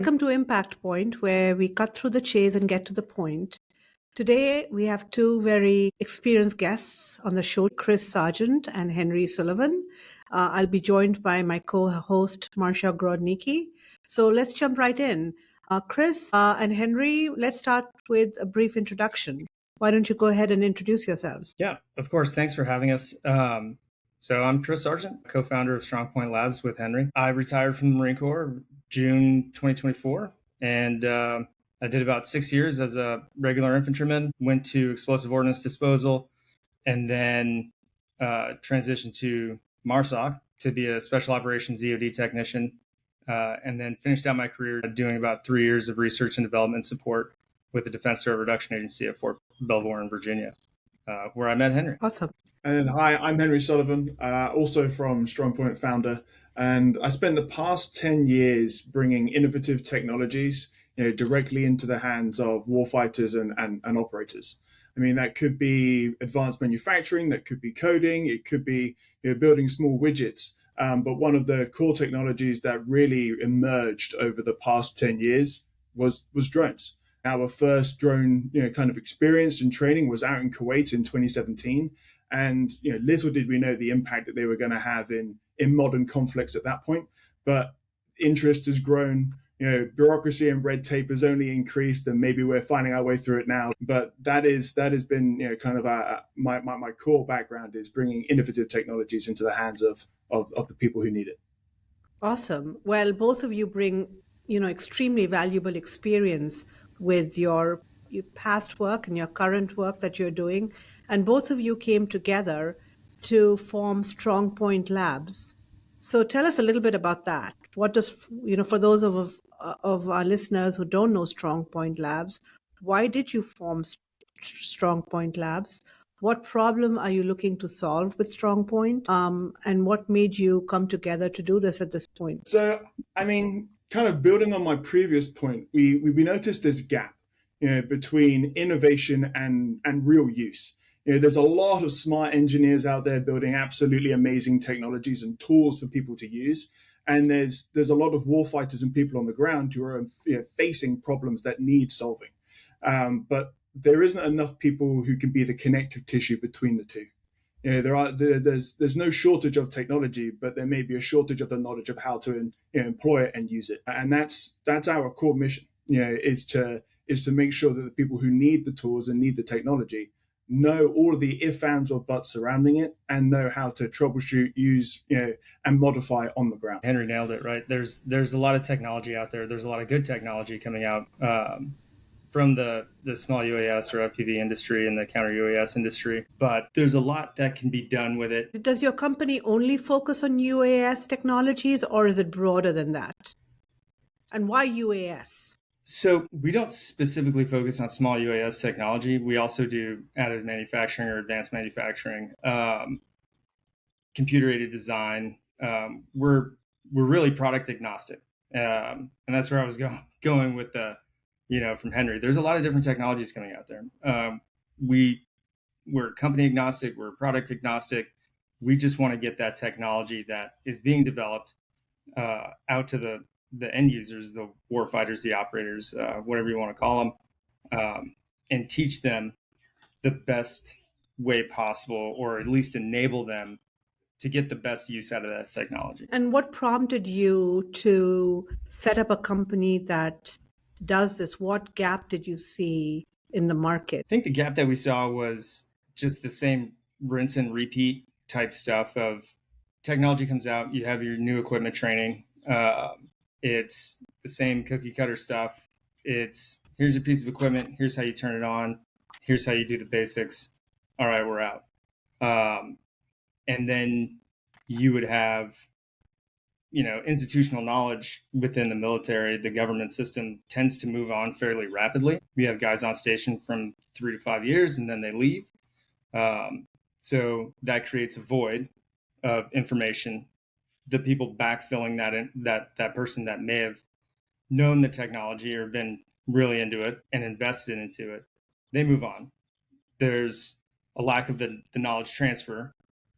Welcome to Impact Point, where we cut through the chase and get to the point. Today, we have two very experienced guests on the show, Chris Sargent and Henry Sullivan. I'll be joined by my co-host, Marsha Grodnicki. So let's jump right in. Chris and Henry, let's start with a brief introduction. Why don't you go ahead and introduce yourselves? Yeah, of course. Thanks for having us. So I'm Chris Sargent, co-founder of Strongpoint Labs with Henry. I retired from the Marine Corps June 2024, and I did about 6 years as a regular infantryman, went to explosive ordnance disposal, and then transitioned to Marsha to be a special operations EOD technician, and then finished out my career doing about 3 years of research and development support with the Defense Threat Reduction Agency at Fort Belvoir in Virginia, where I met Henry. Awesome. And hi, I'm Henry Sullivan, also from Strongpoint founder. And I spent the past 10 years bringing innovative technologies directly into the hands of warfighters and operators. I mean, that could be advanced manufacturing, that could be coding, it could be building small widgets. But one of the core technologies that really emerged over the past 10 years was drones. Our first drone kind of experience and training was out in Kuwait in 2017. And little did we know the impact that they were going to have in modern conflicts at that point. But interest has grown. Bureaucracy and red tape has only increased, and maybe we're finding our way through it now. But that has been kind of my core background is bringing innovative technologies into the hands of the people who need it. Awesome. Well, both of you bring extremely valuable experience with your past work and your current work that you're doing. And both of you came together to form Strongpoint Labs. So tell us a little bit about that. What does, for those of our listeners who don't know Strongpoint Labs, why did you form Strongpoint Labs? What problem are you looking to solve with Strongpoint? And what made you come together to do this at this point? So, I mean, kind of building on my previous point, we noticed this gap between innovation and real use. There's a lot of smart engineers out there building absolutely amazing technologies and tools for people to use. And there's a lot of warfighters and people on the ground who are facing problems that need solving. But there isn't enough people who can be the connective tissue between the two. There's no shortage of technology, but there may be a shortage of the knowledge of how to employ it and use it. And that's our core mission. Is to make sure that the people who need the tools and need the technology know all of the if, ands, or buts surrounding it, and know how to troubleshoot, use, and modify on the ground. Henry nailed it, right? There's a lot of technology out there. There's a lot of good technology coming out from the small UAS or FPV industry and the counter-UAS industry, but there's a lot that can be done with it. Does your company only focus on UAS technologies, or is it broader than that? And why UAS? So we don't specifically focus on small UAS technology. We also do additive manufacturing or advanced manufacturing, computer-aided design. We're really product agnostic, and that's where I was going with the, from Henry. There's a lot of different technologies coming out there. We're company agnostic. We're product agnostic. We just want to get that technology that is being developed out to the end users, the warfighters, the operators, whatever you want to call them, and teach them the best way possible, or at least enable them to get the best use out of that technology. And what prompted you to set up a company that does this? What gap did you see in the market? I think the gap that we saw was just the same rinse and repeat type stuff of technology comes out, you have your new equipment training. It's the same cookie cutter stuff. It's here's a piece of equipment. Here's how you turn it on. Here's how you do the basics. All right, we're out. And then you would have, institutional knowledge within the military. The government system tends to move on fairly rapidly. We have guys on station from 3 to 5 years and then they leave. So that creates a void of information. The people backfilling that person that may have known the technology or been really into it and invested into it, they move on. There's a lack of the knowledge transfer.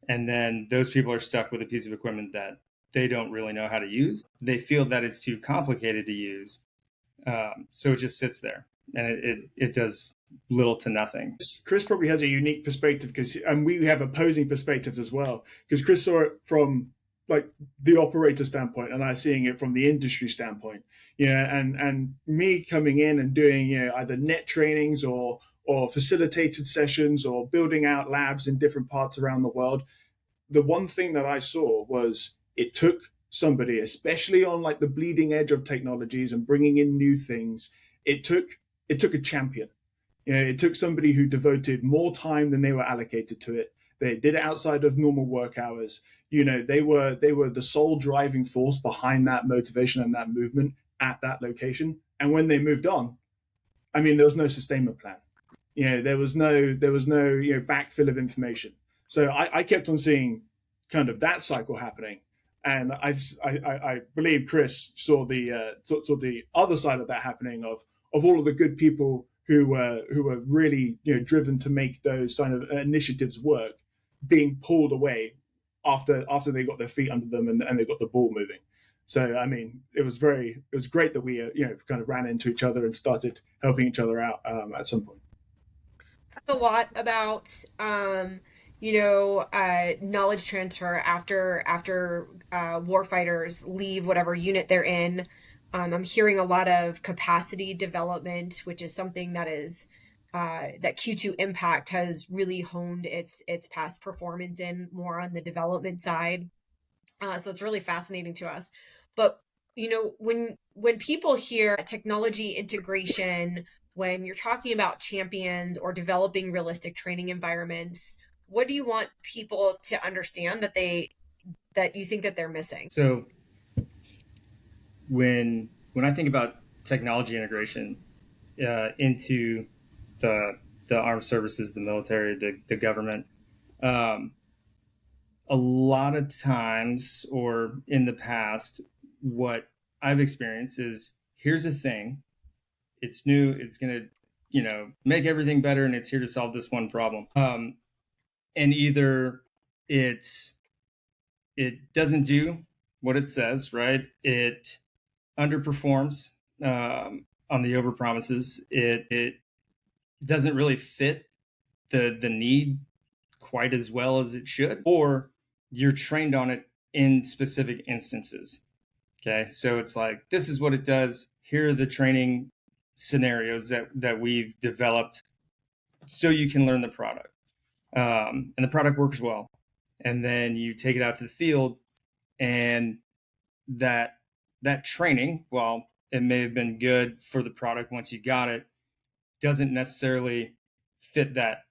And then those people are stuck with a piece of equipment that they don't really know how to use. They feel that it's too complicated to use. So it just sits there, and it does little to nothing. Chris probably has a unique perspective and we have opposing perspectives as well, because Chris saw it from like the operator standpoint, and I seeing it from the industry standpoint. And me coming in and doing either net trainings or facilitated sessions or building out labs in different parts around the world. The one thing that I saw was it took somebody, especially on like the bleeding edge of technologies and bringing in new things. It took a champion. It took somebody who devoted more time than they were allocated to it. They did it outside of normal work hours. They were the sole driving force behind that motivation and that movement at that location. And when they moved on, I mean, there was no sustainment plan. There was no backfill of information. So I kept on seeing kind of that cycle happening, and I believe Chris saw the other side of that happening of all of the good people who were really driven to make those kind of initiatives work, being pulled away after they got their feet under them and they got the ball moving. So I mean, it was great that we kind of ran into each other and started helping each other out at some point. A lot about knowledge transfer after warfighters leave whatever unit they're in. I'm hearing a lot of capacity development, which is something that is that Q2 Impact has really honed its past performance in, more on the development side. So it's really fascinating to us. But when people hear technology integration, when you're talking about champions or developing realistic training environments, what do you want people to understand that you think that they're missing? So when I think about technology integration into the armed services, the military, the government, a lot of times, or in the past, what I've experienced is, here's a thing, it's new, it's going to make everything better, and it's here to solve this one problem. And either it doesn't do what it says, right? It underperforms on the overpromises. It doesn't really fit the need quite as well as it should, or you're trained on it in specific instances. Okay, so it's like, this is what it does. Here are the training scenarios that we've developed so you can learn the product. And the product works well. And then you take it out to the field, and that training, while it may have been good for the product once you got it, doesn't necessarily fit that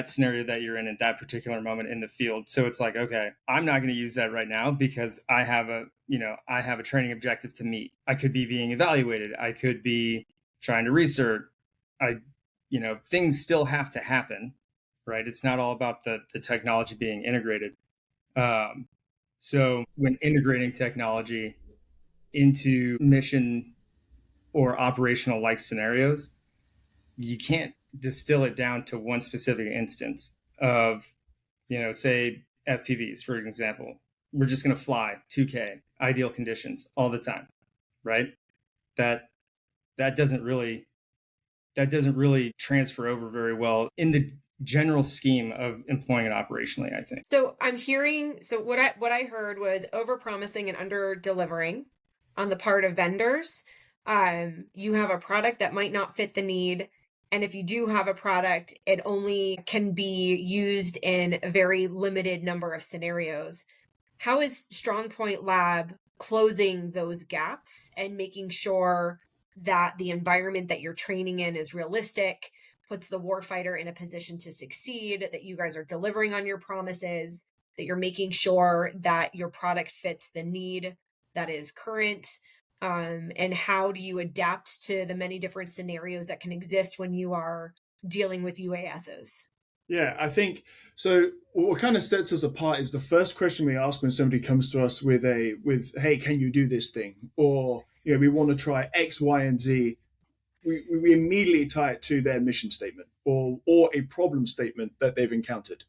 scenario that you're in at that particular moment in the field. So it's like, okay, I'm not going to use that right now because I have a training objective to meet. I could be being evaluated. I could be trying to research. Things still have to happen, right? It's not all about the technology being integrated. So when integrating technology into mission or operational like scenarios, you can't distill it down to one specific instance of, say FPVs, for example. We're just going to fly 2K, ideal conditions all the time, right? That doesn't really transfer over very well in the general scheme of employing it operationally, I think. So what I heard was overpromising and under-delivering on the part of vendors. You have a product that might not fit the need. And if you do have a product, it only can be used in a very limited number of scenarios. How is Strongpoint Lab closing those gaps and making sure that the environment that you're training in is realistic, puts the warfighter in a position to succeed, that you guys are delivering on your promises, that you're making sure that your product fits the need that is current? And how do you adapt to the many different scenarios that can exist when you are dealing with UASs? Yeah, I think so. What kind of sets us apart is the first question we ask when somebody comes to us with hey, can you do this thing? Or, we want to try X, Y, and Z. We immediately tie it to their mission statement or a problem statement that they've encountered.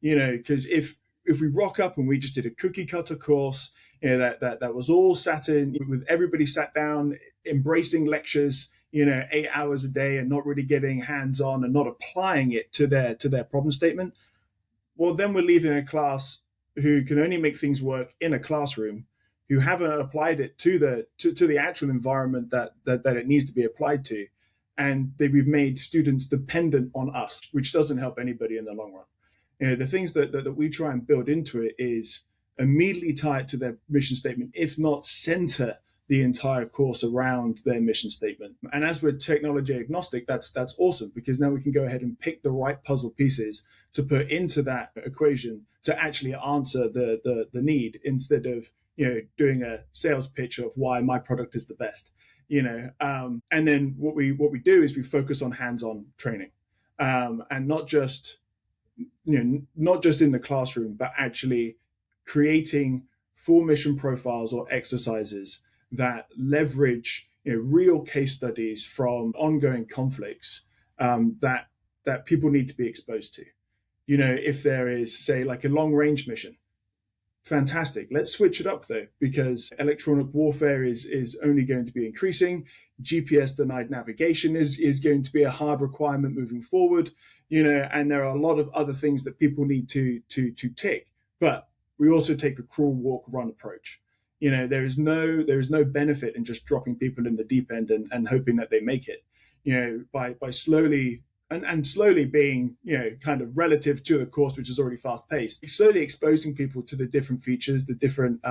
Because if we rock up and we just did a cookie cutter course, that was all sat in with everybody sat down embracing lectures, 8 hours a day and not really getting hands-on and not applying it to their problem statement, well, then we're leaving a class who can only make things work in a classroom, who haven't applied it to the actual environment that it needs to be applied to, and we've made students dependent on us, which doesn't help anybody in the long run. The things that we try and build into it is immediately tie it to their mission statement, if not center the entire course around their mission statement. And as we're technology agnostic, that's awesome, because now we can go ahead and pick the right puzzle pieces to put into that equation to actually answer the need, instead of doing a sales pitch of why my product is the best. And then what we do is we focus on hands-on training, and not just in the classroom, but actually creating full mission profiles or exercises that leverage real case studies from ongoing conflicts, that people need to be exposed to. If there is, say, like a long range mission, fantastic. Let's switch it up though, because electronic warfare is only going to be increasing. GPS denied navigation is going to be a hard requirement moving forward. And there are a lot of other things that people need to tick. But we also take a crawl, walk, run approach. There is no benefit in just dropping people in the deep end and hoping that they make it. By slowly and slowly being, kind of relative to the course, which is already fast paced, slowly exposing people to the different features, the different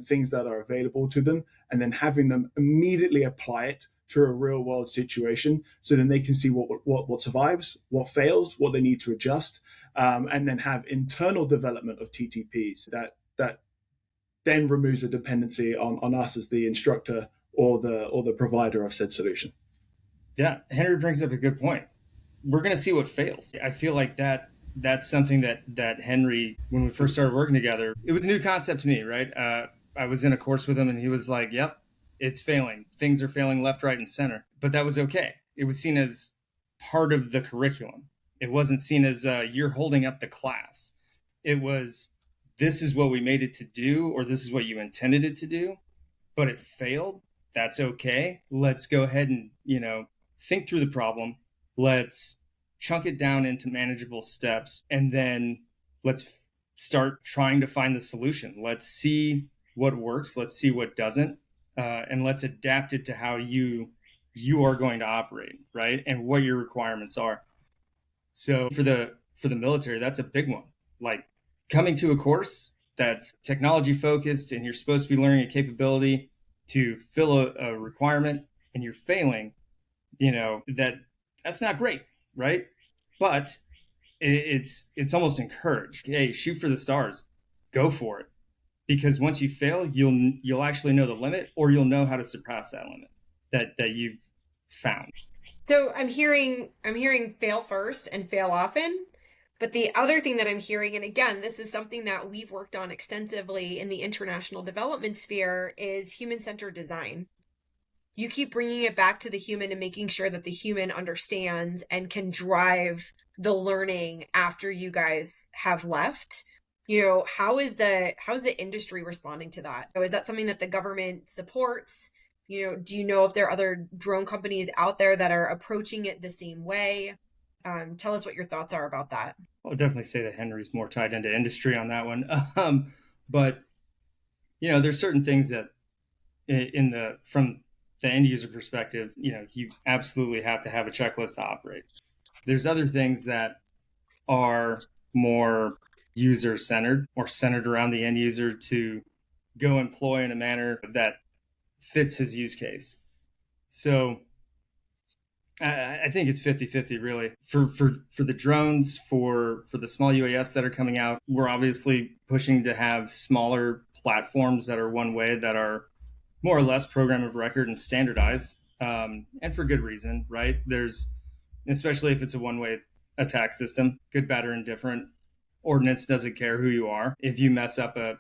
things that are available to them, and then having them immediately apply it to a real world situation, so then they can see what survives, what fails, what they need to adjust, and then have internal development of TTPs that then removes a dependency on us as the instructor or the provider of said solution. Yeah, Henry brings up a good point. We're going to see what fails. I feel like that's something that Henry, when we first started working together, it was a new concept to me, right? I was in a course with him and he was like, yep, it's failing. Things are failing left, right, and center. But that was okay. It was seen as part of the curriculum. It wasn't seen as you're holding up the class. It was, this is what we made it to do, or this is what you intended it to do, but it failed. That's okay. Let's go ahead and, think through the problem. Let's chunk it down into manageable steps, and then let's start trying to find the solution. Let's see what works. Let's see what doesn't. And let's adapt it to how you are going to operate, right? And what your requirements are. So for the military, that's a big one. Like, coming to a course that's technology focused and you're supposed to be learning a capability to fill a requirement, and you're failing, that's not great, right? But it's almost encouraged. Hey, shoot for the stars, go for it, because once you fail, you'll actually know the limit, or you'll know how to surpass that limit that you've found. So I'm hearing fail first and fail often. But the other thing that I'm hearing, and again, this is something that we've worked on extensively in the international development sphere, is human-centered design. You keep bringing it back to the human and making sure that the human understands and can drive the learning after you guys have left. How is the industry responding to that? Is that something that the government supports? Do you know if there are other drone companies out there that are approaching it the same way? Tell us what your thoughts are about that. I'll definitely say that Henry's more tied into industry on that one. But there's certain things that from the end user perspective, you absolutely have to have a checklist to operate. There's other things that are more user centered, or centered around the end user to go employ in a manner that fits his use case. So I think it's 50-50 really. For the drones, for the small UAS that are coming out, we're obviously pushing to have smaller platforms that are one way, that are more or less program of record and standardized, and for good reason, right? Especially if it's a one-way attack system, good, bad, or indifferent. Ordnance doesn't care who you are. If you mess up a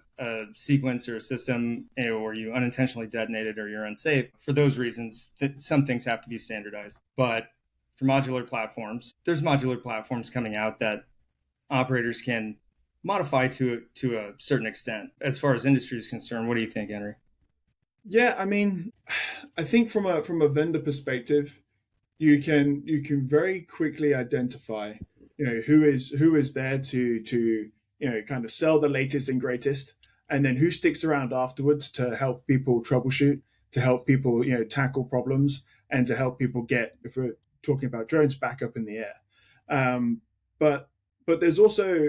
sequence or a system, or you unintentionally detonate it, or you're unsafe, for those reasons, some things have to be standardized. But for modular platforms, there's modular platforms coming out that operators can modify to a certain extent. As far as industry is concerned, what do you think, Henry? Yeah, I mean, I think from a vendor perspective, you can very quickly identify, who is there to kind of sell the latest and greatest, and then who sticks around afterwards to help people troubleshoot, to help people tackle problems, and to help people get, if we're talking about drones, back up in the air. Um, but but there's also,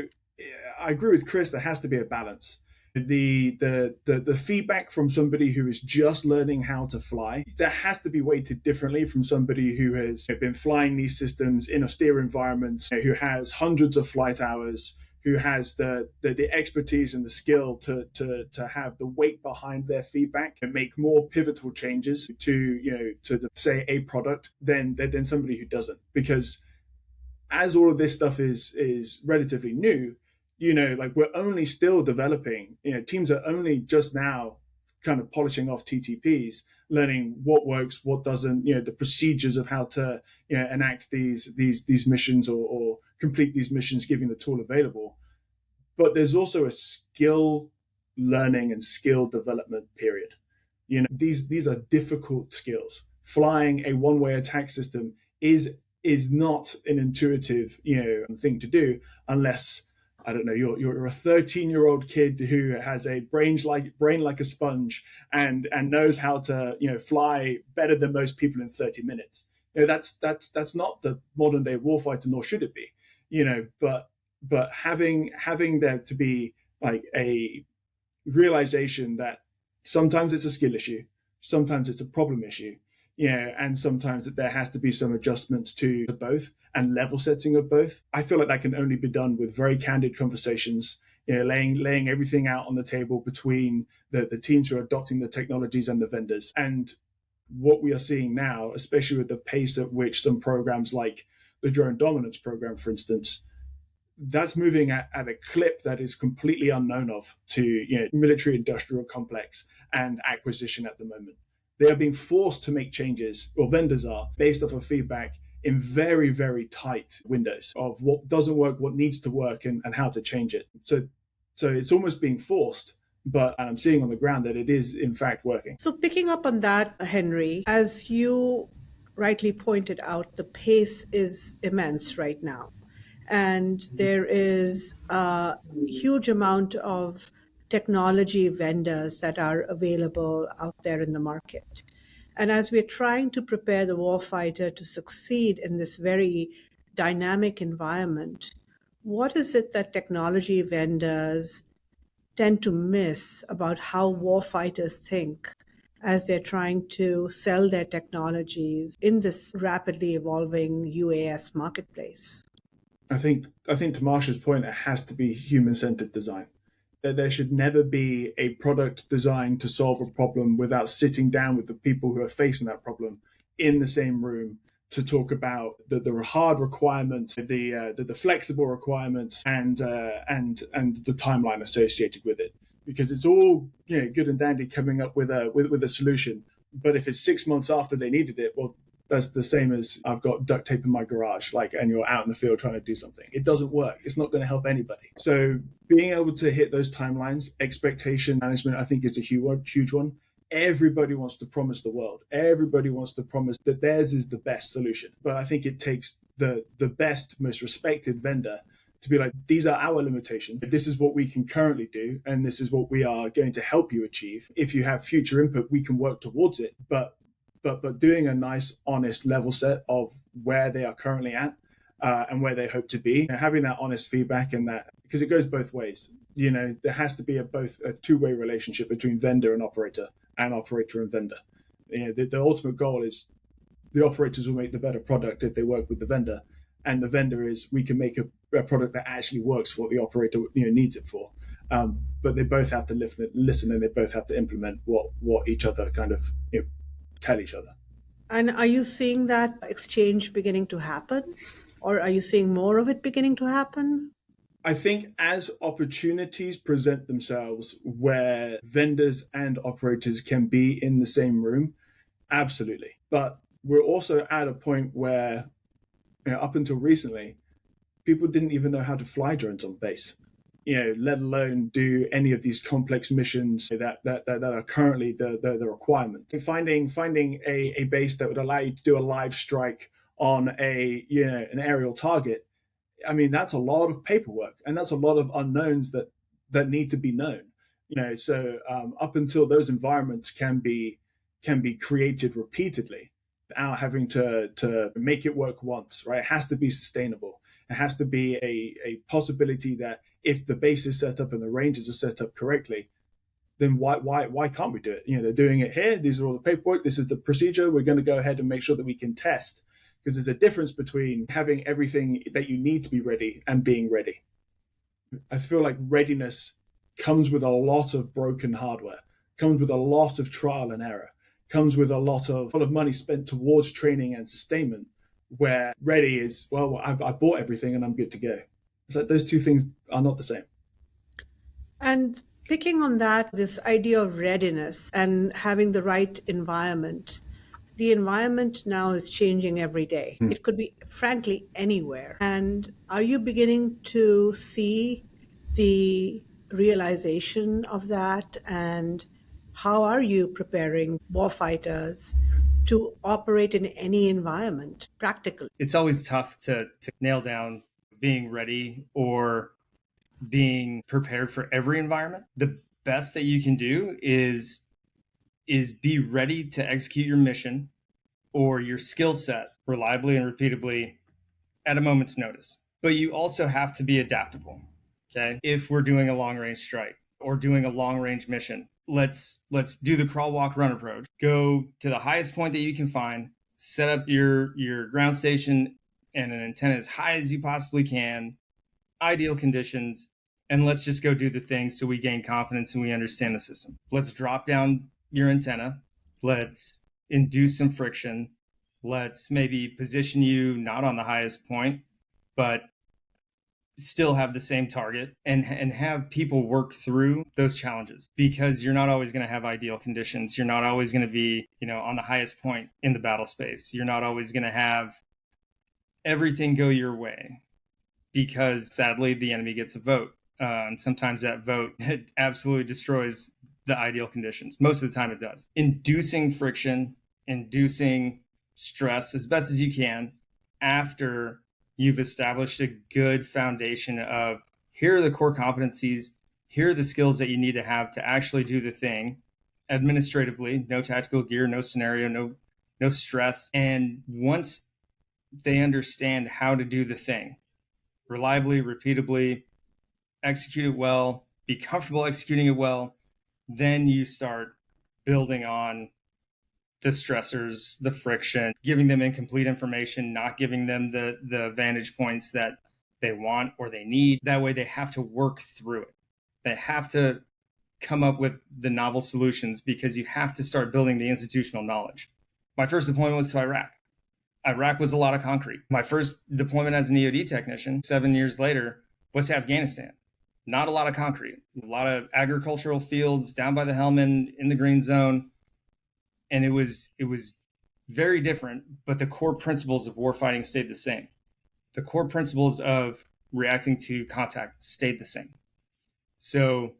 I agree with Chris, there has to be a balance. The feedback from somebody who is just learning how to fly, that has to be weighted differently from somebody who has been flying these systems in austere environments, who has hundreds of flight hours, who has the expertise and the skill to have the weight behind their feedback and make more pivotal changes to say a product than somebody who doesn't. Because as all of this stuff is relatively new, like we're only still developing, teams are only just now kind of polishing off TTPs, learning what works, what doesn't, the procedures of how to enact these missions, or complete these missions, giving the tool available. But there's also a skill learning and skill development period. These are difficult skills. Flying a one-way attack system is not an intuitive thing to do, unless, I don't know, you're a 13-year-old kid who has a brain like a sponge, and knows how to fly better than most people in 30 minutes. That's not the modern day warfighter, nor should it be. But having there to be like a realization that sometimes it's a skill issue, sometimes it's a problem issue, and sometimes that there has to be some adjustments to both, and level setting of both. I feel like that can only be done with very candid conversations, laying everything out on the table between the teams who are adopting the technologies and the vendors. And what we are seeing now, especially with the pace at which some programs like the Drone Dominance program, for instance, that's moving at a clip that is completely unknown of to military industrial complex and acquisition at the moment. They are being forced to make changes, or vendors are, based off of feedback in very, very tight windows of what doesn't work, what needs to work, and how to change it. So it's almost being forced, but I'm seeing on the ground that it is in fact working. So, picking up on that, Henry, as you rightly pointed out, the pace is immense right now. And there is a huge amount of technology vendors that are available out there in the market. And as we're trying to prepare the warfighter to succeed in this very dynamic environment, what is it that technology vendors tend to miss about how warfighters think as they're trying to sell their technologies in this rapidly evolving UAS marketplace? I think to Marsha's point, it has to be human-centered design. That there should never be a product designed to solve a problem without sitting down with the people who are facing that problem in the same room to talk about the hard requirements, the flexible requirements, and the timeline associated with it. Because it's all good and dandy coming up with a solution, but if it's 6 months after they needed it, well, that's the same as I've got duct tape in my garage, and you're out in the field trying to do something. It doesn't work. It's not going to help anybody. So being able to hit those timelines, expectation management, I think is a huge one. Everybody wants to promise the world. Everybody wants to promise that theirs is the best solution. But I think it takes the best, most respected vendor to be like, these are our limitations. This is what we can currently do, and this is what we are going to help you achieve. If you have future input, we can work towards it. But doing a nice, honest level set of where they are currently at and where they hope to be, having that honest feedback, and that, because it goes both ways. There has to be both a two-way relationship between vendor and operator and vendor. The ultimate goal is the operators will make the better product if they work with the vendor, and the vendor is, we can make a product that actually works for what the operator needs it for. But they both have to listen, and they both have to implement what each other kind of tell each other. And are you seeing that exchange beginning to happen? Or are you seeing more of it beginning to happen? I think as opportunities present themselves where vendors and operators can be in the same room, absolutely. But we're also at a point where, up until recently, people didn't even know how to fly drones on base. let alone do any of these complex missions that are currently the requirement. Finding a base that would allow you to do a live strike on an aerial target, I mean, that's a lot of paperwork, and that's a lot of unknowns that need to be known. So up until those environments can be created repeatedly, without having to make it work once, right? It has to be sustainable. It has to be a possibility that if the base is set up and the ranges are set up correctly, then why can't we do it? They're doing it here. These are all the paperwork. This is the procedure. We're going to go ahead and make sure that we can test, because there's a difference between having everything that you need to be ready and being ready. I feel like readiness comes with a lot of broken hardware, comes with a lot of trial and error, comes with a lot of money spent towards training and sustainment, where ready is, well, I bought everything and I'm good to go. It's like those two things are not the same. And picking on that, this idea of readiness and having the right environment, the environment now is changing every day. It could be, frankly, anywhere. And are you beginning to see the realization of that? And how are you preparing warfighters to operate in any environment practically? It's always tough to nail down being ready or being prepared for every environment. The best that you can do is be ready to execute your mission or your skill set reliably and repeatably at a moment's notice. But you also have to be adaptable. Okay. If we're doing a long range strike or doing a long range mission, let's do the crawl, walk, run approach. Go to the highest point that you can find, set up your ground station and an antenna as high as you possibly can, ideal conditions, and let's just go do the thing so we gain confidence and we understand the system. Let's drop down your antenna. Let's induce some friction. Let's maybe position you not on the highest point, but still have the same target, and have people work through those challenges, because you're not always going to have ideal conditions. You're not always going to be, on the highest point in the battle space. You're not always going to have everything go your way, because sadly the enemy gets a vote. And sometimes that vote absolutely destroys the ideal conditions. Most of the time it does. Inducing friction, inducing stress as best as you can after you've established a good foundation of, here are the core competencies, here are the skills that you need to have to actually do the thing administratively, no tactical gear, no scenario, no stress. And once they understand how to do the thing reliably, repeatably, execute it well, be comfortable executing it well, then you start building on the stressors, the friction, giving them incomplete information, not giving them the vantage points that they want or they need. That way they have to work through it. They have to come up with the novel solutions, because you have to start building the institutional knowledge. My first deployment was to Iraq. Iraq was a lot of concrete. My first deployment as an EOD technician 7 years later was to Afghanistan. Not a lot of concrete, a lot of agricultural fields down by the Helmand in the green zone. And it was very different, but the core principles of warfighting stayed the same. The core principles of reacting to contact stayed the same. So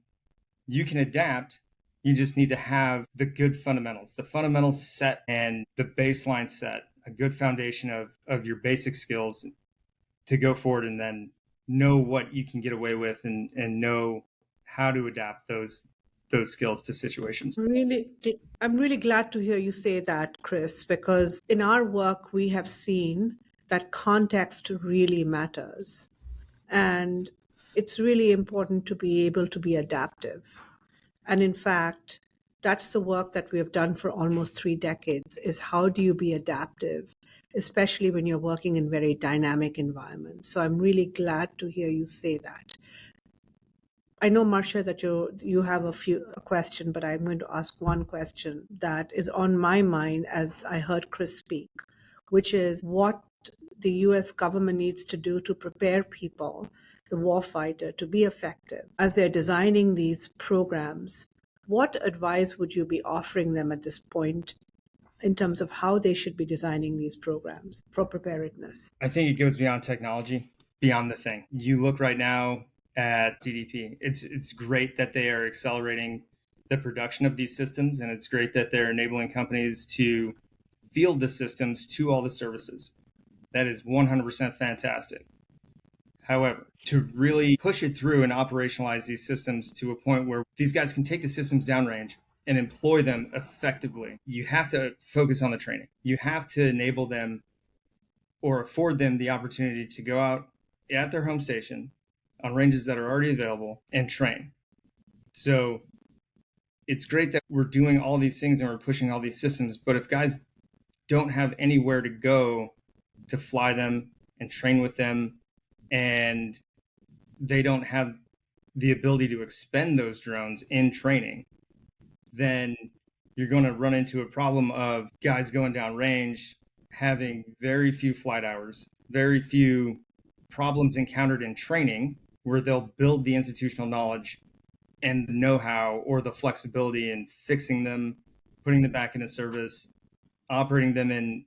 you can adapt. You just need to have the good fundamentals, the fundamentals set and the baseline set, a good foundation of your basic skills to go forward, and then know what you can get away with and know how to adapt those skills to situations. I'm really glad to hear you say that, Chris, because in our work, we have seen that context really matters. And it's really important to be able to be adaptive. And in fact, that's the work that we have done for almost 3 decades, is how do you be adaptive, especially when you're working in very dynamic environments. So I'm really glad to hear you say that. I know, Marsha, that you have a question, but I'm going to ask one question that is on my mind as I heard Chris speak, which is what the U.S. government needs to do to prepare people, the warfighter, to be effective as they're designing these programs. What advice would you be offering them at this point in terms of how they should be designing these programs for preparedness? I think it goes beyond technology, beyond the thing. You look right now at DDP. It's great that they are accelerating the production of these systems, and it's great that they're enabling companies to field the systems to all the services. That is 100% fantastic. However, to really push it through and operationalize these systems to a point where these guys can take the systems downrange and employ them effectively, you have to focus on the training. You have to enable them or afford them the opportunity to go out at their home station on ranges that are already available and train. So it's great that we're doing all these things and we're pushing all these systems, but if guys don't have anywhere to go to fly them and train with them, and they don't have the ability to expend those drones in training, then you're going to run into a problem of guys going down range, having very few flight hours, very few problems encountered in training, where they'll build the institutional knowledge and the know-how or the flexibility in fixing them, putting them back into service, operating them in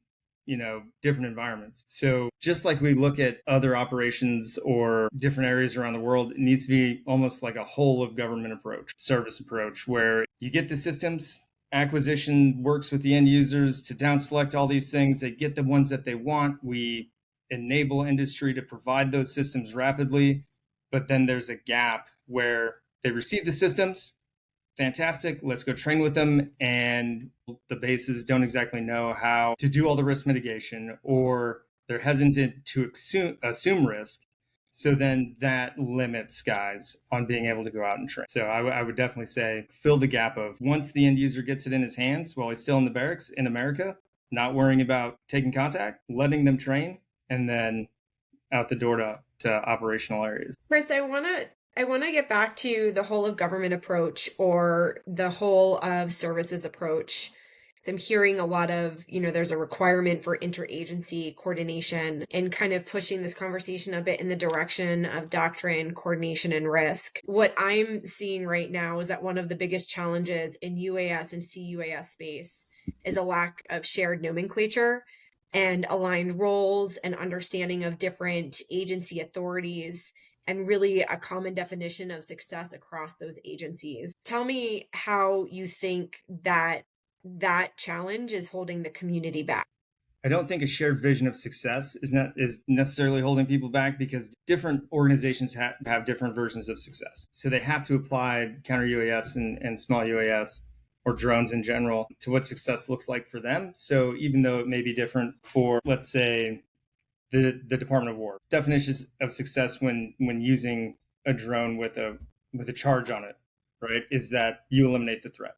different environments. So just like we look at other operations or different areas around the world, it needs to be almost like a whole of government approach, service approach, where you get the systems, acquisition works with the end users to down select all these things. They get the ones that they want. We enable industry to provide those systems rapidly, but then there's a gap where they receive the systems. Fantastic. Let's go train with them. And the bases don't exactly know how to do all the risk mitigation, or they're hesitant to assume risk. So then that limits guys on being able to go out and train. So I would definitely say fill the gap of once the end user gets it in his hands while he's still in the barracks in America, not worrying about taking contact, letting them train, and then out the door to operational areas. Chris, I want to get back to the whole of government approach or the whole of services approach. I'm hearing a lot of, there's a requirement for interagency coordination and kind of pushing this conversation a bit in the direction of doctrine, coordination, and risk. What I'm seeing right now is that one of the biggest challenges in UAS and C-UAS space is a lack of shared nomenclature and aligned roles and understanding of different agency authorities, and really a common definition of success across those agencies. Tell me how you think that challenge is holding the community back. I don't think a shared vision of success is necessarily holding people back, because different organizations have different versions of success. So they have to apply counter-UAS and small UAS or drones in general to what success looks like for them. So even though it may be different for, let's say, the Department of War, definitions of success when using a drone with a charge on it, right, is that you eliminate the threat.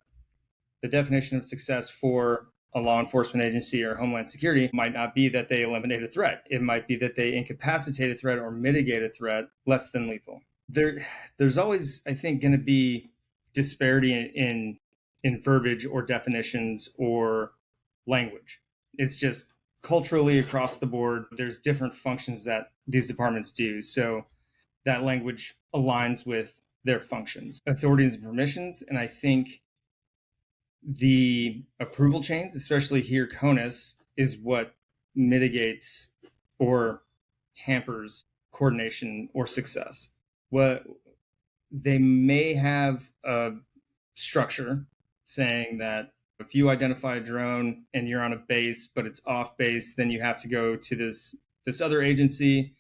The definition of success for a law enforcement agency or Homeland Security might not be that they eliminate a threat. It might be that they incapacitate a threat or mitigate a threat less than lethal. There's always, I think, going to be disparity in verbiage or definitions or language. It's just culturally across the board, there's different functions that these departments do. So that language aligns with their functions, authorities, and permissions. And I think the approval chains, especially here, CONUS, is what mitigates or hampers coordination or success. What they may have a structure saying that if you identify a drone and you're on a base, but it's off base, then you have to go to this other agency,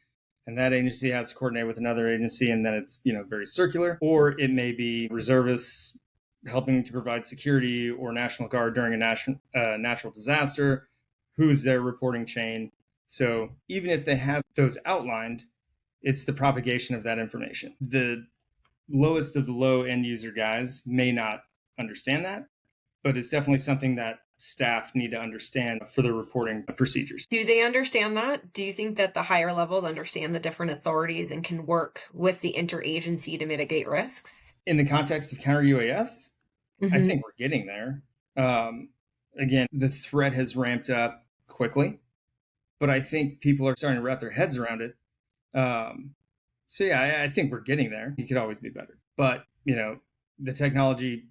and that agency has to coordinate with another agency, and then it's very circular. Or it may be reservists helping to provide security or National Guard during a natural disaster, who's their reporting chain. So even if they have those outlined, it's the propagation of that information. The lowest of the low end user guys may not understand that, but it's definitely something that staff need to understand for the reporting procedures. Do they understand that? Do you think that the higher levels understand the different authorities and can work with the interagency to mitigate risks? In the context of counter-UAS, I think we're getting there. Again, the threat has ramped up quickly, but I think people are starting to wrap their heads around it. So yeah, I think we're getting there. It could always be better. But, the technology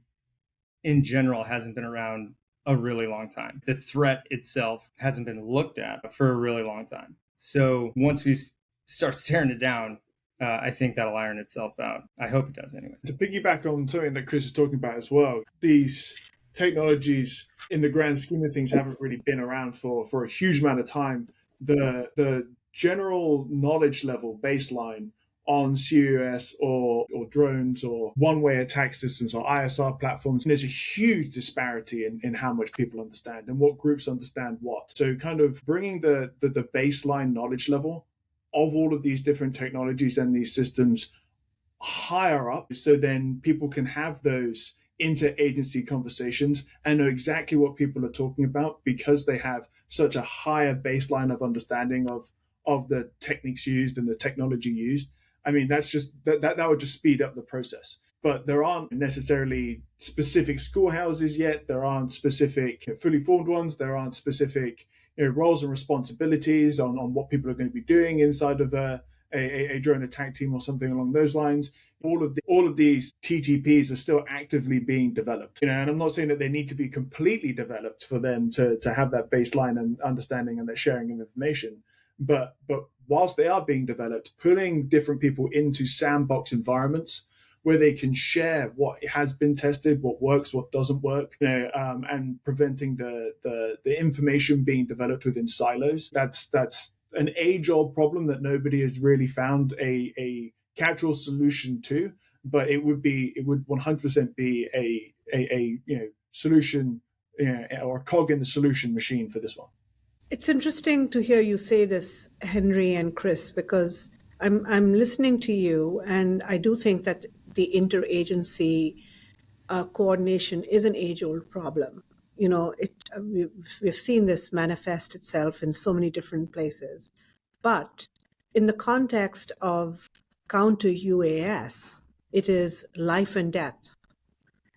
in general hasn't been around a really long time. The threat itself hasn't been looked at for a really long time. So once we start staring it down, I think that'll iron itself out. I hope it does, anyways. To piggyback on something that Chris is talking about as well, these technologies, in the grand scheme of things, haven't really been around for a huge amount of time. The general knowledge level baseline on C-UAS or drones or one-way attack systems or ISR platforms, there's a huge disparity in how much people understand and what groups understand what. So kind of bringing the baseline knowledge level of all of these different technologies and these systems higher up, so then people can have those interagency conversations and know exactly what people are talking about because they have such a higher baseline of understanding of the techniques used and the technology used. I mean, that's just that would just speed up the process. But there aren't necessarily specific schoolhouses yet. There aren't specific fully formed ones. There aren't specific roles and responsibilities on what people are going to be doing inside of a drone attack team or something along those lines. All of these TTPs are still actively being developed. And I'm not saying that they need to be completely developed for them to have that baseline and understanding and that sharing of information. But whilst they are being developed, putting different people into sandbox environments where they can share what has been tested, what works, what doesn't work, and preventing the information being developed within silos. That's an age-old problem that nobody has really found a catch-all solution to, but it would 100% be a solution or a cog in the solution machine for this one. It's interesting to hear you say this, Henry and Chris, because I'm listening to you, and I do think that the interagency coordination is an age-old problem. We've seen this manifest itself in so many different places, but in the context of counter-UAS, it is life and death.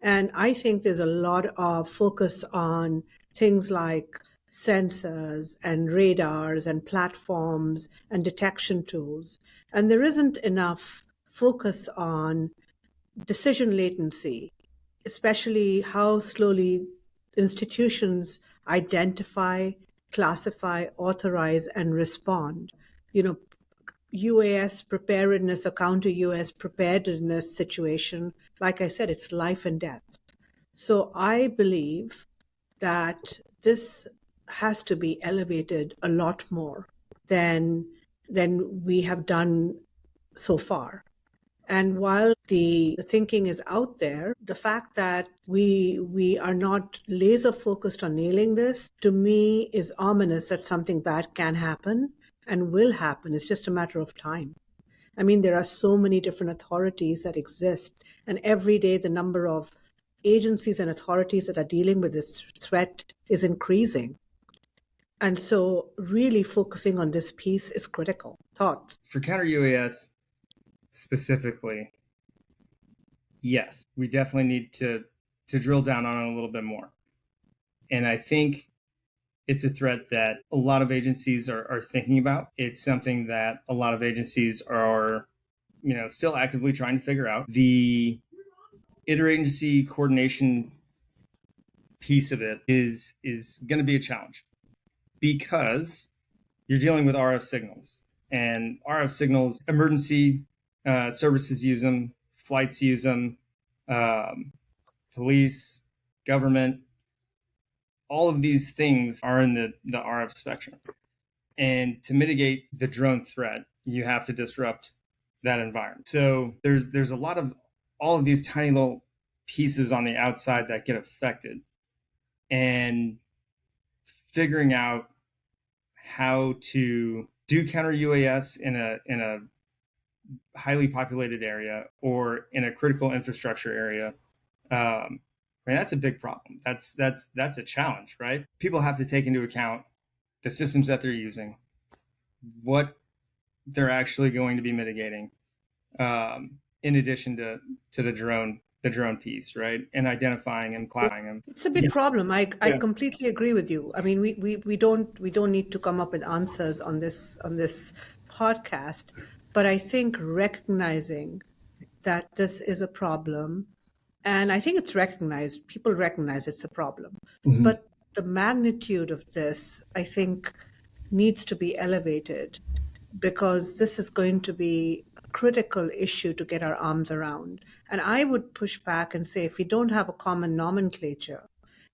And I think there's a lot of focus on things like sensors and radars and platforms and detection tools. And there isn't enough focus on decision latency, especially how slowly institutions identify, classify, authorize, and respond. UAS preparedness or counter-UAS preparedness situation, like I said, it's life and death. So I believe that this has to be elevated a lot more than we have done so far. And while the thinking is out there, the fact that we are not laser focused on nailing this, to me, is ominous that something bad can happen and will happen. It's just a matter of time. I mean, there are so many different authorities that exist, and every day the number of agencies and authorities that are dealing with this threat is increasing. And so really focusing on this piece is critical. Thoughts? For counter-UAS specifically, yes, we definitely need to drill down on it a little bit more. And I think it's a threat that a lot of agencies are thinking about. It's something that a lot of agencies are, still actively trying to figure out. The interagency coordination piece of it is going to be a challenge because you're dealing with RF signals, and RF signals, emergency services use them, flights use them, police, government. All of these things are in the RF spectrum. And to mitigate the drone threat, you have to disrupt that environment. So there's a lot of all of these tiny little pieces on the outside that get affected. And figuring out how to do counter-UAS in a highly populated area or in a critical infrastructure area, that's a big problem. That's a challenge, right? People have to take into account the systems that they're using, what they're actually going to be mitigating, in addition to the drone piece, right? And identifying and classifying them. It's a big problem. I completely agree with you. I mean, we don't need to come up with answers on this podcast, but I think recognizing that this is a problem, and I think it's recognized, people recognize it's a problem, but the magnitude of this, I think, needs to be elevated, because this is going to be a critical issue to get our arms around. And I would push back and say, if we don't have a common nomenclature,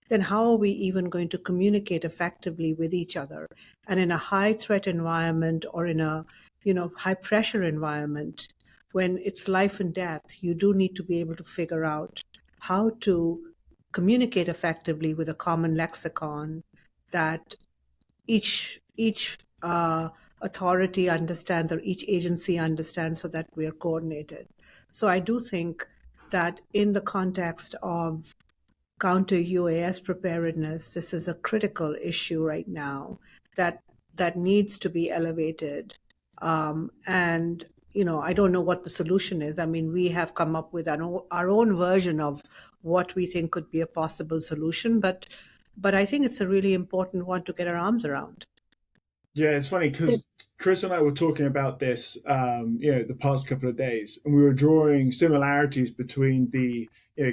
then how are we even going to communicate effectively with each other? And in a high threat environment or in a, high pressure environment, when it's life and death, you do need to be able to figure out how to communicate effectively with a common lexicon that each authority understands or each agency understands, so that we're coordinated. So I do think that in the context of counter-UAS preparedness, this is a critical issue right now that needs to be elevated. And I don't know what the solution is. I mean, we have come up with our own version of what we think could be a possible solution, but I think it's a really important one to get our arms around. Yeah, it's funny because Chris and I were talking about this, the past couple of days, and we were drawing similarities between the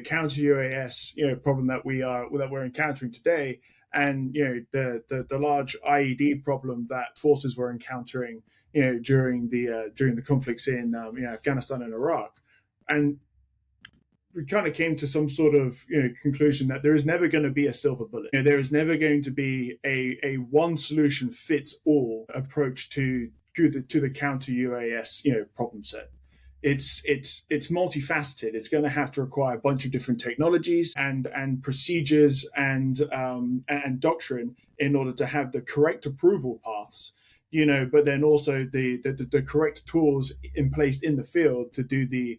counter-UAS problem that we're encountering today, and the large IED problem that forces were encountering during the conflicts in Afghanistan and Iraq, and we kind of came to some sort of conclusion that there is never going to be a silver bullet. There is never going to be a one solution fits all approach to the counter UAS problem set. It's multifaceted. It's going to have to require a bunch of different technologies and procedures and doctrine in order to have the correct approval paths. But then also the correct tools in place in the field to do the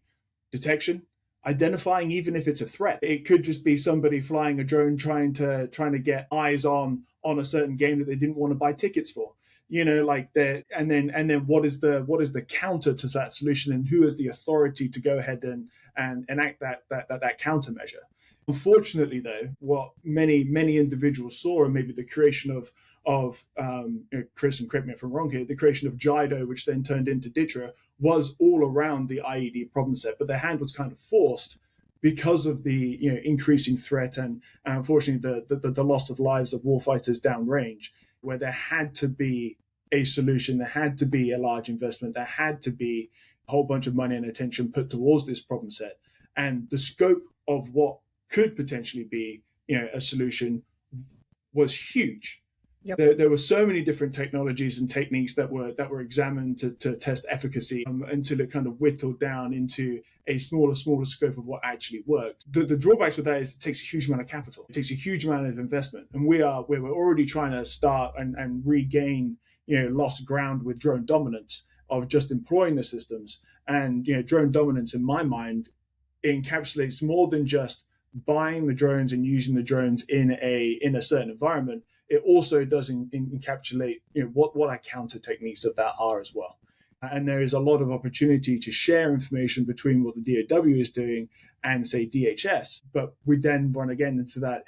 detection, identifying, even if it's a threat. It could just be somebody flying a drone trying to get eyes on a certain game that they didn't want to buy tickets for. And then what is the counter to that solution, and who has the authority to go ahead and enact that countermeasure? Unfortunately, though, what many individuals saw, and maybe the creation of Chris, and correct me if I'm wrong here, the creation of JIDO, which then turned into DITRA, was all around the IED problem set, but their hand was kind of forced because of the increasing threat and unfortunately the loss of lives of warfighters downrange, where there had to be a solution, there had to be a large investment, there had to be a whole bunch of money and attention put towards this problem set. And the scope of what could potentially be a solution was huge. Yep. There were so many different technologies and techniques that were examined to test efficacy until it kind of whittled down into a smaller scope of what actually worked. The drawbacks with that is it takes a huge amount of capital. It takes a huge amount of investment. And we're already trying to start and regain lost ground with drone dominance of just employing the systems. And drone dominance, in my mind, encapsulates more than just buying the drones and using the drones in a certain environment. It also does encapsulate what our counter techniques of that are as well. And there is a lot of opportunity to share information between what the DoW is doing and, say, DHS. But we then run again into that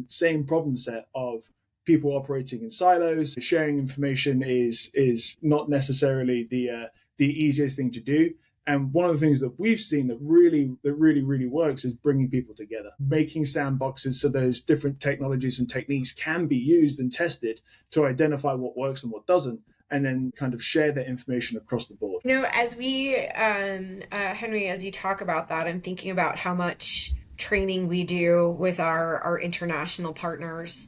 same problem set of people operating in silos. Sharing information is not necessarily the easiest thing to do. And one of the things that we've seen that really works is bringing people together, making sandboxes so those different technologies and techniques can be used and tested to identify what works and what doesn't, and then kind of share that information across the board. As we, Henry, as you talk about that, I'm thinking about how much training we do with our international partners.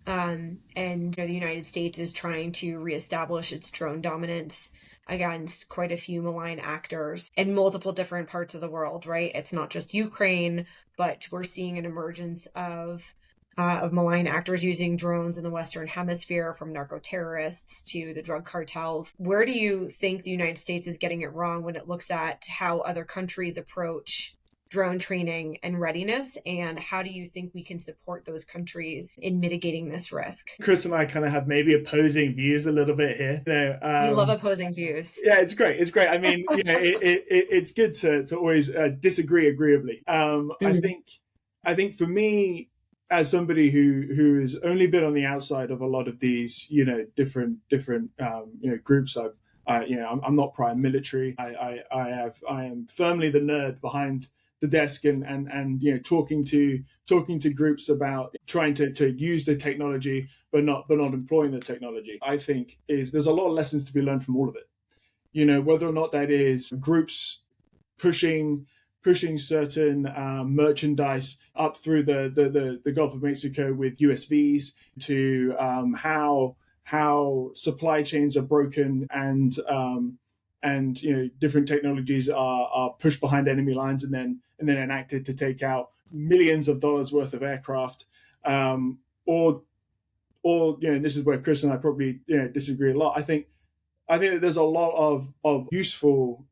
And the United States is trying to reestablish its drone dominance against quite a few malign actors in multiple different parts of the world, right? It's not just Ukraine, but we're seeing an emergence of malign actors using drones in the Western Hemisphere, from narco-terrorists to the drug cartels. Where do you think the United States is getting it wrong when it looks at how other countries approach drone training and readiness, and how do you think we can support those countries in mitigating this risk? Chris and I kind of have maybe opposing views a little bit here. We love opposing views. Yeah, it's great. I mean, it's good to always disagree agreeably. I think for me, as somebody who has only been on the outside of a lot of these, different groups, I'm not prime military. I am firmly the nerd behind the desk and talking to groups about trying to use the technology but not employing the technology. I think there's a lot of lessons to be learned from all of it. whether or not that is groups pushing certain merchandise up through the Gulf of Mexico with USVs, to how supply chains are broken, and different technologies are pushed behind enemy lines and then enacted to take out millions of dollars worth of aircraft, or this is where Chris and I probably disagree a lot. I think that there's a lot of useful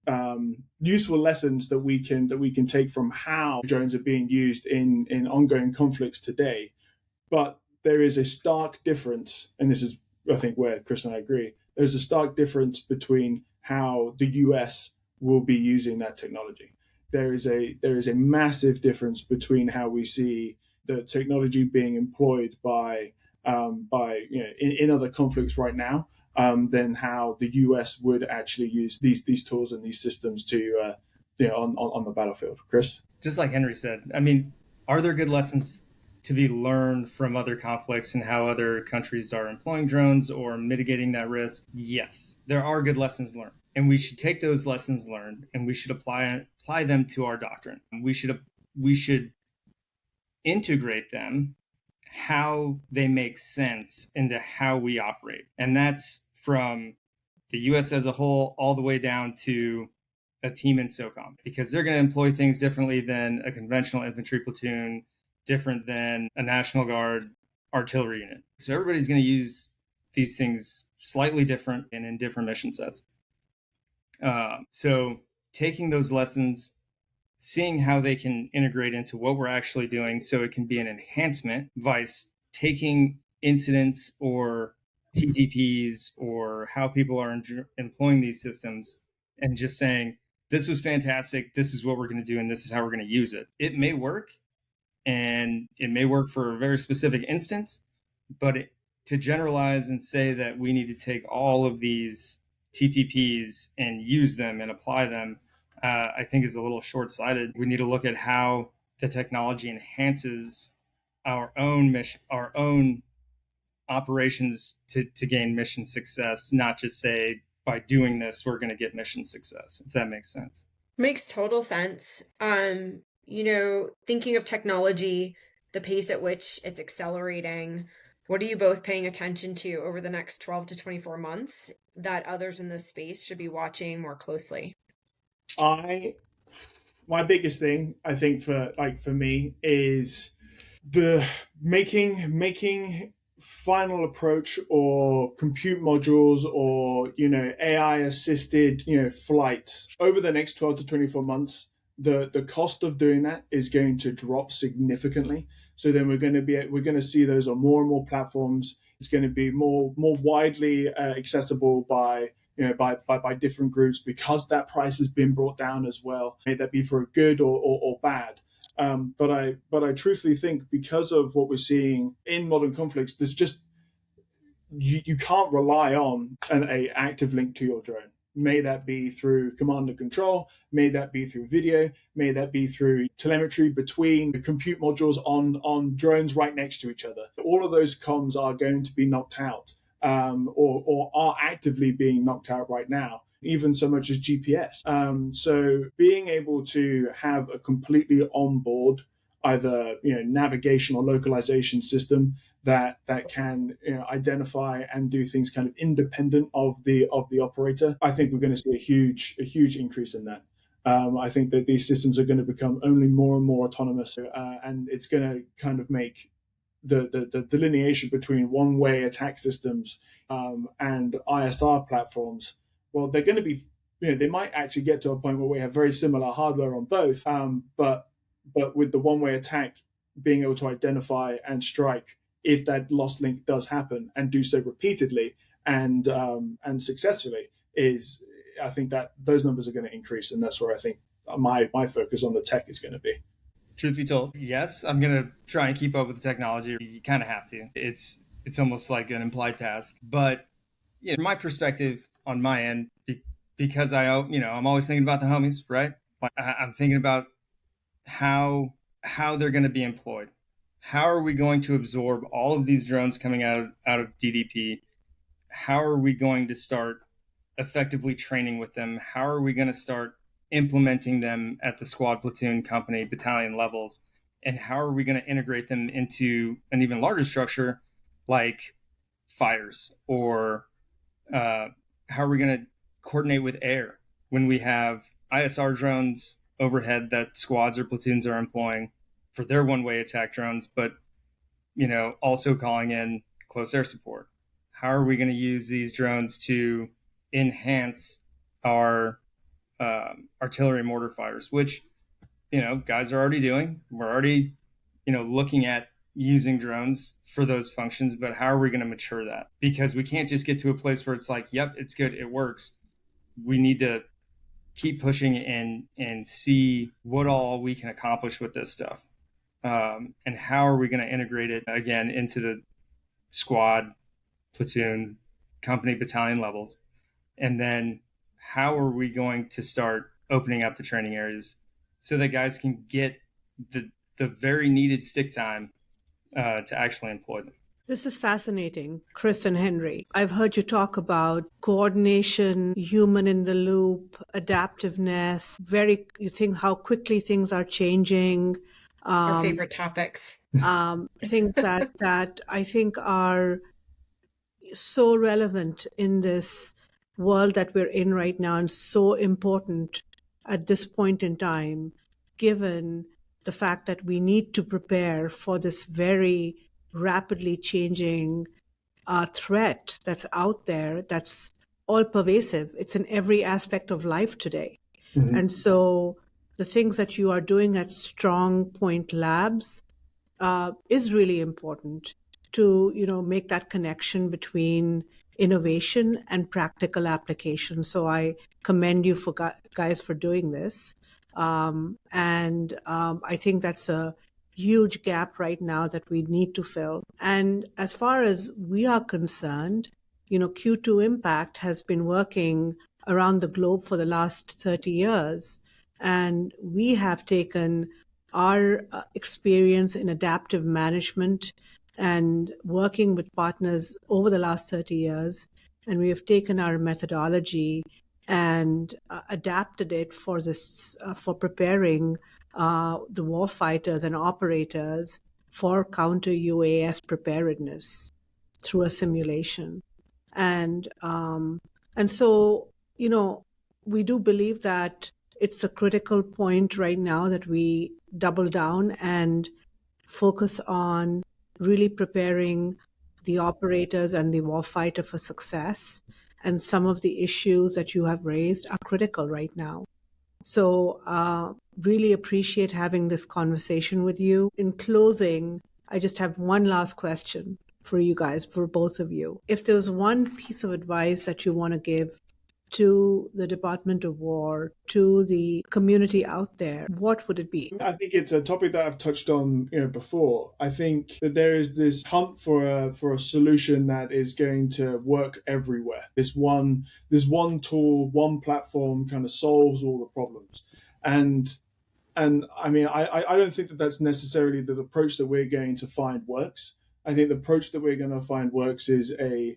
lessons that we can take from how drones are being used in ongoing conflicts today. But there is a stark difference, and this is, I think, where Chris and I agree. There's a stark difference between how the US will be using that technology. There is a massive difference between how we see the technology being employed by in other conflicts right now, than how the US would actually use these tools and these systems to on the battlefield. Chris? Just like Henry said, I mean, are there good lessons to be learned from other conflicts and how other countries are employing drones or mitigating that risk? Yes, there are good lessons learned. And we should take those lessons learned and we should apply them to our doctrine. We should integrate them how they make sense into how we operate. And that's from the US as a whole all the way down to a team in SOCOM, because they're going to employ things differently than a conventional infantry platoon, different than a National Guard artillery unit. So everybody's going to use these things slightly different and in different mission sets. So taking those lessons, seeing how they can integrate into what we're actually doing so it can be an enhancement, vice taking incidents or TTPs or how people are employing these systems and just saying, this was fantastic, this is what we're going to do, and this is how we're going to use it. It may work, and it may work for a very specific instance, but to generalize and say that we need to take all of these TTPs and use them and apply them, I think is a little short-sighted. We need to look at how the technology enhances our own mission, our own operations to gain mission success, not just say, by doing this, we're going to get mission success, if that makes sense. Makes total sense. Thinking of technology, the pace at which it's accelerating, what are you both paying attention to over the next 12 to 24 months that others in this space should be watching more closely? My biggest thing, I think, for me, is the making final approach or compute modules or AI assisted flight over the next 12 to 24 months. The cost of doing that is going to drop significantly. So then we're going to see those on more and more platforms. It's going to be more widely accessible by different groups, because that price has been brought down as well. May that be for good or bad. But I truthfully think, because of what we're seeing in modern conflicts, there's just you can't rely on an active link to your drone. May that be through command and control, may that be through video, may that be through telemetry between the compute modules on drones right next to each other. All of those comms are going to be knocked out, or are actively being knocked out right now, even so much as GPS. So being able to have a completely onboard, either navigation or localization system that can identify and do things kind of independent of the operator, I think we're going to see a huge increase in that. I think that these systems are going to become only more and more autonomous, and it's going to kind of make the delineation between one-way attack systems and ISR platforms. Well, they're going to be, they might actually get to a point where we have very similar hardware on both, but with the one-way attack being able to identify and strike if that lost link does happen, and do so repeatedly and successfully, I think that those numbers are going to increase, and that's where I think my focus on the tech is going to be. Truth be told, yes, I'm going to try and keep up with the technology. You kind of have to. It's almost like an implied task. But from my perspective, on my end, because I'm always thinking about the homies, right? I'm thinking about how they're going to be employed. How are we going to absorb all of these drones coming out of DDP? How are we going to start effectively training with them? How are we going to start implementing them at the squad, platoon, company, battalion levels? And how are we going to integrate them into an even larger structure like fires? Or how are we going to coordinate with air when we have ISR drones overhead that squads or platoons are employing for their one-way attack drones, but also calling in close air support? How are we going to use these drones to enhance our artillery mortar fires, which guys are already doing? We're already looking at using drones for those functions, but how are we going to mature that? Because we can't just get to a place where it's like, yep, it's good, it works. We need to keep pushing and see what all we can accomplish with this stuff. And how are we going to integrate it again into the squad, platoon, company, battalion levels? And then how are we going to start opening up the training areas so that guys can get the very needed stick time to actually employ them? This is fascinating, Chris and Henry. I've heard you talk about coordination, human in the loop, adaptiveness. You think how quickly things are changing. Our favorite topics. Things that I think are so relevant in this world that we're in right now, and so important at this point in time, given the fact that we need to prepare for this very rapidly changing threat that's out there, that's all pervasive. It's in every aspect of life today. Mm-hmm. And so the things that you are doing at Strongpoint Labs is really important to make that connection between innovation and practical application. So I commend you for guys for doing this. And I think that's a huge gap right now that we need to fill. And as far as we are concerned, Q2 Impact has been working around the globe for the last 30 years. And we have taken our experience in adaptive management and working with partners over the last 30 years, and we have taken our methodology and adapted it for this for preparing the warfighters and operators for counter-UAS preparedness through a simulation. And so we do believe that it's a critical point right now that we double down and focus on really preparing the operators and the warfighter for success. And some of the issues that you have raised are critical right now. So really appreciate having this conversation with you. In closing, I just have one last question for you guys, for both of you. If there's one piece of advice that you want to give to the Department of War, to the community out there, what would it be? I think it's a topic that I've touched on before. I think that there is this hunt for a solution that is going to work everywhere. This one tool, one platform kind of solves all the problems. And I mean, I don't think that that's necessarily the approach that we're going to find works. I think the approach that we're going to find works is a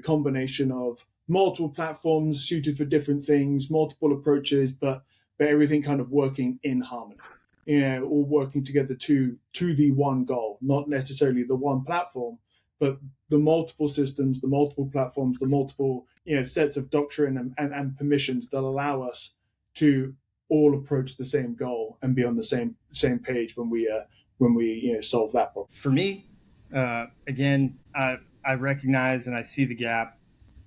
combination of multiple platforms suited for different things, multiple approaches, but everything kind of working in harmony, all working together to the one goal, not necessarily the one platform, but the multiple systems, the multiple platforms, the multiple sets of doctrine and permissions that allow us to all approach the same goal and be on the same page when we solve that problem. For me, again, I recognize and I see the gap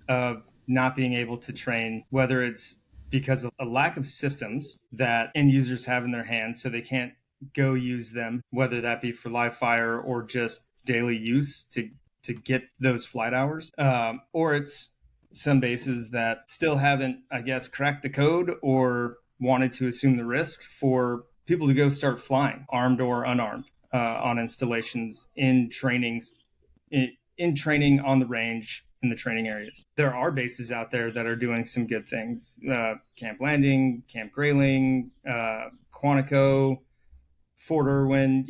of not being able to train, whether it's because of a lack of systems that end users have in their hands, so they can't go use them, whether that be for live fire or just daily use to get those flight hours, or it's some bases that still haven't, I guess, cracked the code or wanted to assume the risk for people to go start flying, armed or unarmed, on installations, in trainings, in training on the range, in the training areas. There are bases out there that are doing some good things. Camp Landing, Camp Grayling, Quantico, Fort Irwin,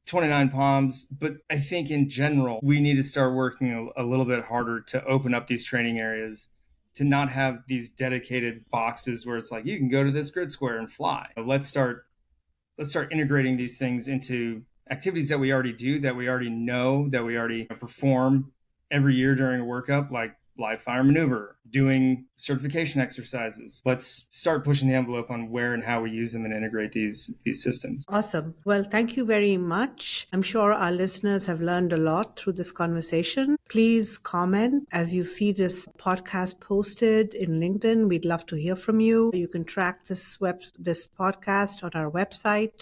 29 Palms. But I think in general, we need to start working a little bit harder to open up these training areas to not have these dedicated boxes where it's like, you can go to this grid square and fly. Let's start integrating these things into activities that we already do, that we already know, that we already perform every year during a workup, like live fire maneuver, doing certification exercises. Let's start pushing the envelope on where and how we use them and integrate these systems. Awesome. Well, thank you very much. I'm sure our listeners have learned a lot through this conversation. Please comment as you see this podcast posted in LinkedIn. We'd love to hear from you. You can track this podcast on our website,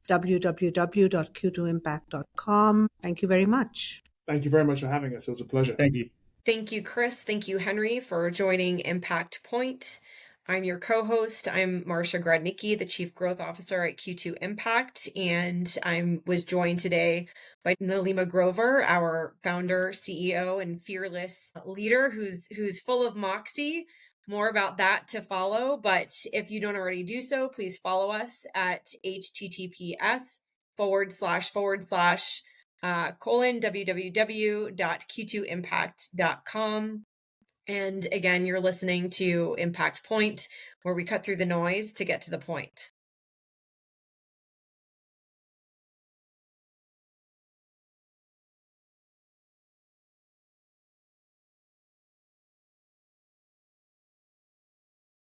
www.q2impact.com. Thank you very much. Thank you very much for having us. It was a pleasure. Thank you. Thank you, Chris. Thank you, Henry, for joining Impact Point. I'm your co-host. I'm Marsha Grodnicki, the Chief Growth Officer at Q2 Impact, and I was joined today by Neelima Grover, our founder, CEO, and fearless leader who's full of moxie. More about that to follow, but if you don't already do so, please follow us at https://www.q2impact.com. And again, you're listening to Impact Point, where we cut through the noise to get to the point.